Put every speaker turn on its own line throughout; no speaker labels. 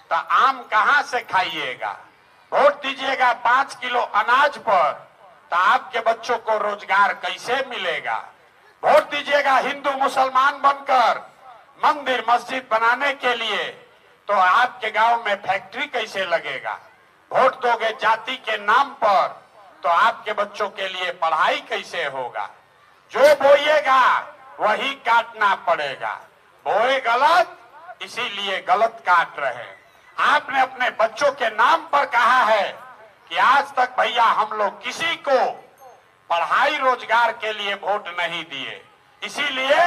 तो आम कहां से खाइएगा? वोट दीजिएगा 5 किलो अनाज पर, तो आपके बच्चों को रोजगार कैसे मिलेगा? वोट दीजिएगा हिंदू मुसलमान बनकर मंदिर मस्जिद बनाने के लिए, तो आपके गांव में फैक्ट्री कैसे लगेगा? वोट दोगे जाति के नाम पर, तो आपके बच्चों के लिए पढ़ाई कैसे होगा? जो बोइएगा वही काटना पड़ेगा। बोए गलत, इसीलिए गलत काट रहे। आपने अपने बच्चों के नाम पर कहा है कि आज तक भैया हम लोग किसी को पढ़ाई रोजगार के लिए वोट नहीं दिए, इसीलिए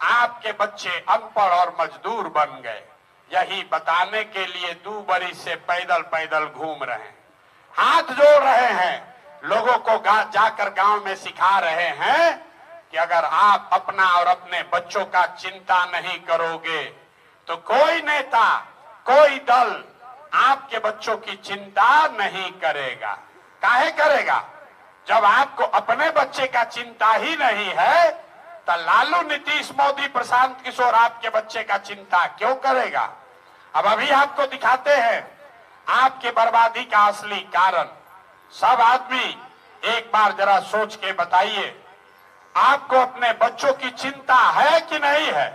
आपके बच्चे अनपढ़ और मजदूर बन गए। यही बताने के लिए 2 बरिस से पैदल पैदल घूम रहे हैं, हाथ जोड़ रहे हैं, लोगों को जाकर गांव में सिखा रहे हैं कि अगर आप अपना और अपने बच्चों का चिंता नहीं करोगे तो कोई नेता कोई दल आपके बच्चों की चिंता नहीं करेगा। काहे करेगा? जब आपको अपने बच्चे का चिंता ही नहीं है तो लालू, नीतीश, मोदी, प्रशांत किशोर आपके बच्चे का चिंता क्यों करेगा? अब अभी आपको दिखाते हैं आपके बर्बादी का असली कारण। सब आदमी एक बार जरा सोच के बताइए, आपको अपने बच्चों की चिंता है कि नहीं है?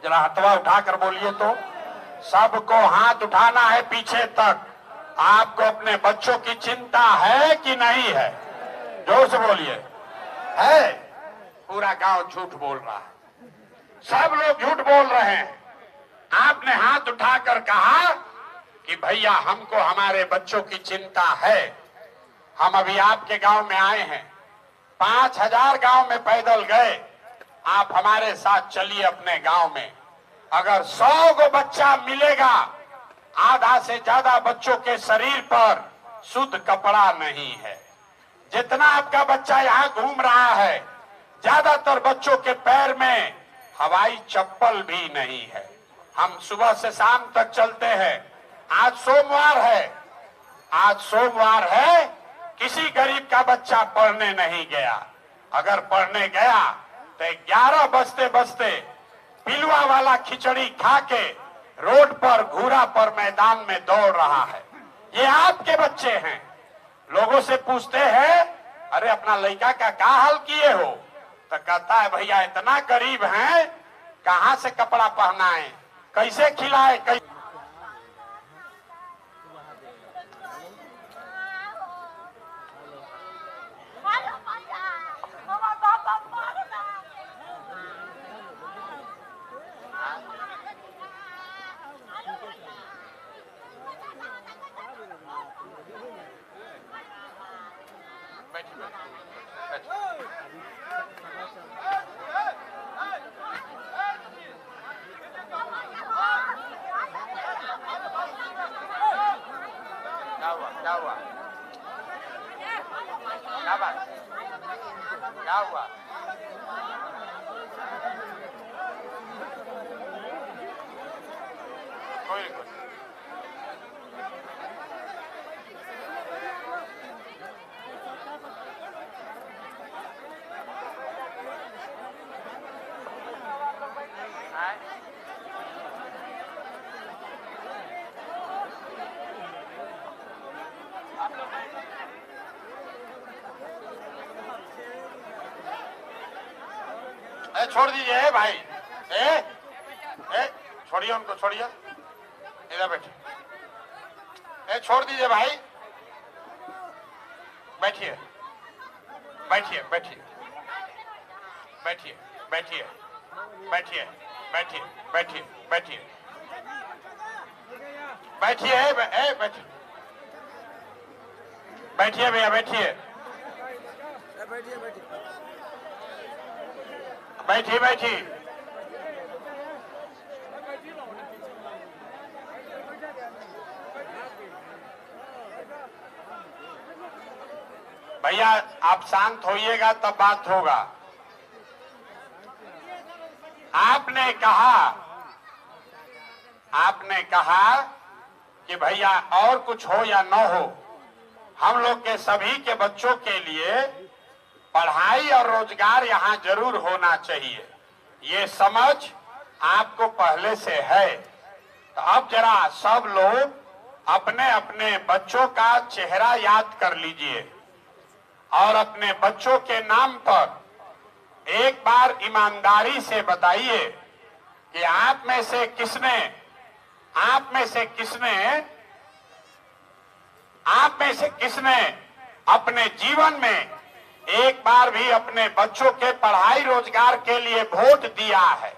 जरा हथवा उठाकर बोलिए तो। सबको हाथ उठाना है पीछे तक। आपको अपने बच्चों की चिंता है कि नहीं है? जोर से बोलिए। है? पूरा गांव झूठ बोल रहा है, सब लोग झूठ बोल रहे हैं। आपने हाथ उठाकर कहा कि भैया हमको हमारे बच्चों की चिंता है। हम अभी आपके गांव में आए हैं, 5000 गांव में पैदल गए। आप हमारे साथ चलिए अपने गांव में। अगर 100 को बच्चा मिलेगा, आधा से ज्यादा बच्चों के शरीर पर शुद्ध कपड़ा नहीं है। जितना आपका बच्चा यहाँ घूम रहा है, ज्यादातर बच्चों के पैर में हवाई चप्पल भी नहीं है। हम सुबह से शाम तक चलते हैं। आज सोमवार है, आज सोमवार है, किसी गरीब का बच्चा पढ़ने नहीं गया। अगर पढ़ने गया तो 11 बजते बजते पिलुआ वाला खिचड़ी खा के रोड पर घूरा पर मैदान में दौड़ रहा है। ये आपके बच्चे हैं। लोगों से पूछते हैं, अरे अपना लड़का का क्या हाल किए हो? तो कहता है भैया इतना गरीब हैं, कहां से कपड़ा पहनाए, कैसे खिलाए, कैसे। क्या हुआ? क्या बात? क्या हुआ? कोई नहीं। छोड़ दीजिए भाई, छोड़िए उनको, छोड़िए, इधर बैठिए। छोड़ दीजिए भाई, बैठिए बैठिए बैठिए बैठिए बैठिए बैठिए बैठिए बैठिए बैठिए बैठिए बैठिए बैठिए भैया, बैठिए बैठिए बैठिए। भैया आप शांत होइएगा तब बात होगा। आपने कहा कि भैया और कुछ हो या न हो, हम लोग के सभी के बच्चों के लिए पढ़ाई और रोजगार यहाँ जरूर होना चाहिए। ये समझ आपको पहले से है, तो अब जरा सब लोग अपने अपने बच्चों का चेहरा याद कर लीजिए और अपने बच्चों के नाम पर एक बार ईमानदारी से बताइए कि आप में से किसने अपने जीवन में एक बार भी अपने बच्चों के पढ़ाई रोजगार के लिए वोट दिया है।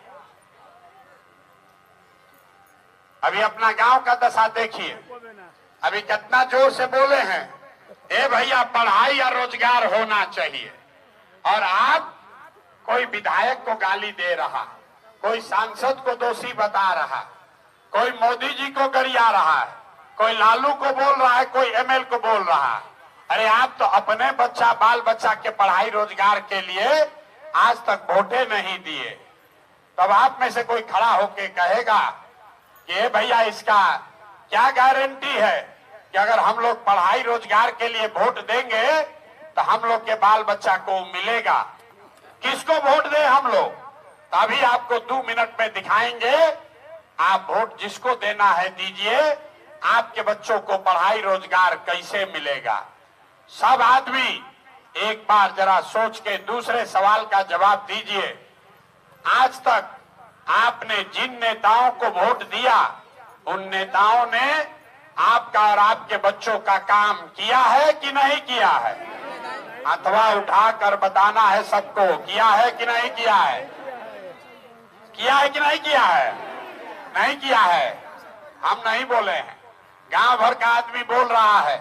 अभी अपना गांव का दशा देखिए, अभी कितना जोर से बोले हैं, ए भैया पढ़ाई या रोजगार होना चाहिए, और आप कोई विधायक को गाली दे रहा, कोई सांसद को दोषी बता रहा, कोई मोदी जी को गरिया रहा है, कोई लालू को बोल रहा है, कोई एमएल को बोल रहा है। अरे आप तो अपने बाल बच्चा के पढ़ाई रोजगार के लिए आज तक वोटे नहीं दिए, तब आप में से कोई खड़ा होके कहेगा कि भैया इसका क्या गारंटी है कि अगर हम लोग पढ़ाई रोजगार के लिए वोट देंगे तो हम लोग के बाल बच्चा को मिलेगा। किसको वोट दें हम लोग? तभी आपको 2 मिनट में दिखाएंगे। आप वोट जिसको देना है दीजिए, आपके बच्चों को पढ़ाई रोजगार कैसे मिलेगा। सब आदमी एक बार जरा सोच के दूसरे सवाल का जवाब दीजिए। आज तक आपने जिन नेताओं को वोट दिया, उन नेताओं ने आपका और आपके बच्चों का काम किया है कि नहीं किया है? अथवा उठाकर बताना है सबको, किया है कि नहीं किया है? किया है कि नहीं किया है? नहीं किया है। हम नहीं बोले हैं, गांव भर का आदमी बोल रहा है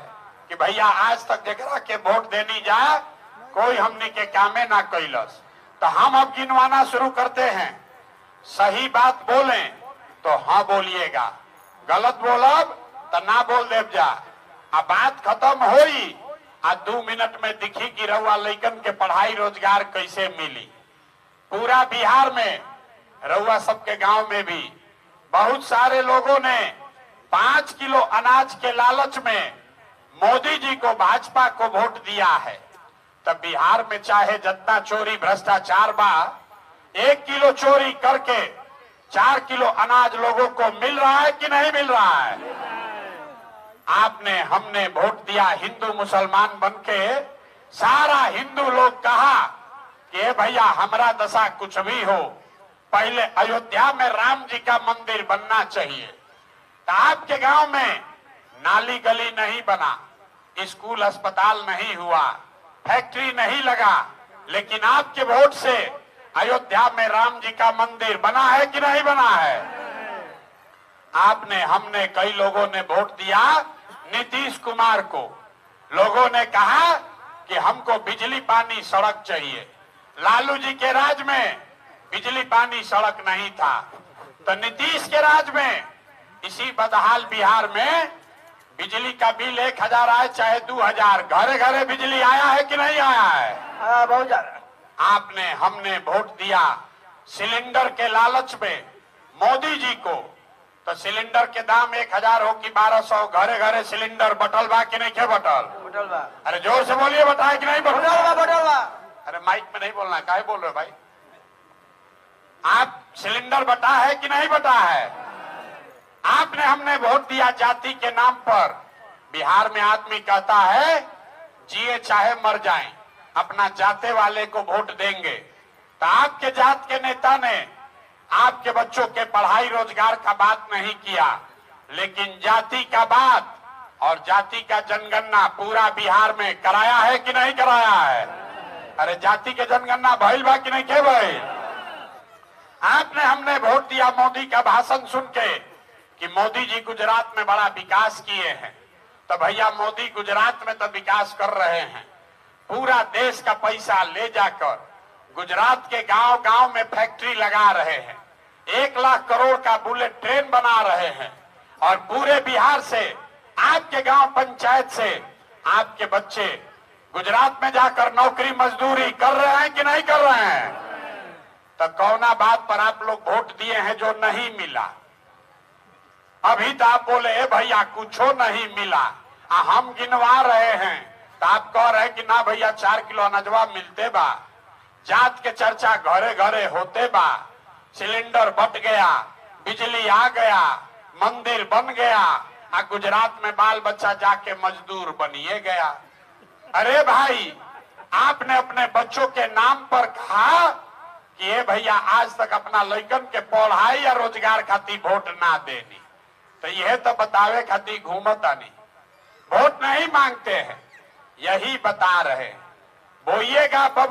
कि भैया आज तक जरा के वोट देनी जाए, कोई हमने के कामे ना कैलस। तो हम अब गिनवाना शुरू करते हैं। सही बात बोलें तो हाँ बोलिएगा, गलत बोलब तो ना बोल देव जा। अब बात खत्म होई, आ 2 मिनट में दिखी कि रउआ लइकन के पढ़ाई रोजगार कैसे मिली। पूरा बिहार में, रउआ सबके गांव में भी बहुत सारे लोगों ने 5 किलो अनाज के लालच में मोदी जी को, भाजपा को वोट दिया है। तब बिहार में चाहे जितना चोरी भ्रष्टाचार बा, 1 किलो चोरी करके 4 किलो अनाज लोगों को मिल रहा है कि नहीं मिल रहा है? आपने हमने वोट दिया हिंदू मुसलमान बनके, सारा हिंदू लोग कहा कि भैया हमारा दशा कुछ भी हो, पहले अयोध्या में राम जी का मंदिर बनना चाहिए। तो आपके गांव में नाली गली नहीं बना, स्कूल अस्पताल नहीं हुआ, फैक्ट्री नहीं लगा, लेकिन आपके वोट से अयोध्या में राम जी का मंदिर बना है कि नहीं बना है? आपने हमने कई लोगों ने वोट दिया नीतीश कुमार को। लोगों ने कहा कि हमको बिजली पानी सड़क चाहिए। लालू जी के राज में बिजली पानी सड़क नहीं था, तो नीतीश के राज में इसी बदहाल बिहार में बिजली का बिल 1000 आए चाहे 2000, घरे घरे बिजली आया है कि नहीं आया है?
बहुत ज्यादा।
आपने हमने वोट दिया सिलेंडर के लालच में मोदी जी को, तो सिलेंडर के दाम 1000 हो कि 1200, घरे घरे सिलेंडर बटल बा कि नहीं के बटल?
बटल बा।
अरे जोर से बोलिए, बताए कि नहीं बटल?
बटल बा।
अरे माइक में नहीं बोलना, काहे बोल रहे हो भाई? आप सिलेंडर बटा है कि नहीं बटा है? आपने हमने वोट दिया जाति के नाम पर। बिहार में आदमी कहता है जिए चाहे मर जाएं, अपना जाते वाले को वोट देंगे। तो आपके जात के नेता ने आपके बच्चों के पढ़ाई रोजगार का बात नहीं किया, लेकिन जाति का बात और जाति का जनगणना पूरा बिहार में कराया है कि नहीं कराया है? अरे जाति के जनगणना भइल बा कि नहीं के भइल? आपने हमने वोट दिया मोदी का भाषण सुन के कि मोदी जी गुजरात में बड़ा विकास किए हैं। तो भैया मोदी गुजरात में तो विकास कर रहे हैं, पूरा देश का पैसा ले जाकर गुजरात के गांव गांव में फैक्ट्री लगा रहे हैं, 1 लाख करोड़ का बुलेट ट्रेन बना रहे हैं, और पूरे बिहार से आपके गांव पंचायत से आपके बच्चे गुजरात में जाकर नौकरी मजदूरी कर रहे हैं कि नहीं कर रहे हैं? तो कौना बात पर आप लोग वोट दिए हैं जो नहीं मिला? अभी तो आप बोले ए भैया कुछो नहीं मिला, हम गिनवा रहे हैं, तो आप कह रहे हैं कि ना भैया 4 किलो अनाजवा मिलते बा, जात के चर्चा घरे घरे होते बा, सिलेंडर बट गया, बिजली आ गया, मंदिर बन गया, गुजरात में बाल बच्चा जाके मजदूर बनिए गया। अरे भाई, आपने अपने बच्चों के नाम पर कहा कि ये भैया आज तक अपना लड़कन के पढ़ाई या रोजगार खातिर वोट ना देनी, तो यह तो बतावे खातिर घूमता नहीं, वोट नहीं मांगते हैं, यही बता रहे। बोइएगा बबू।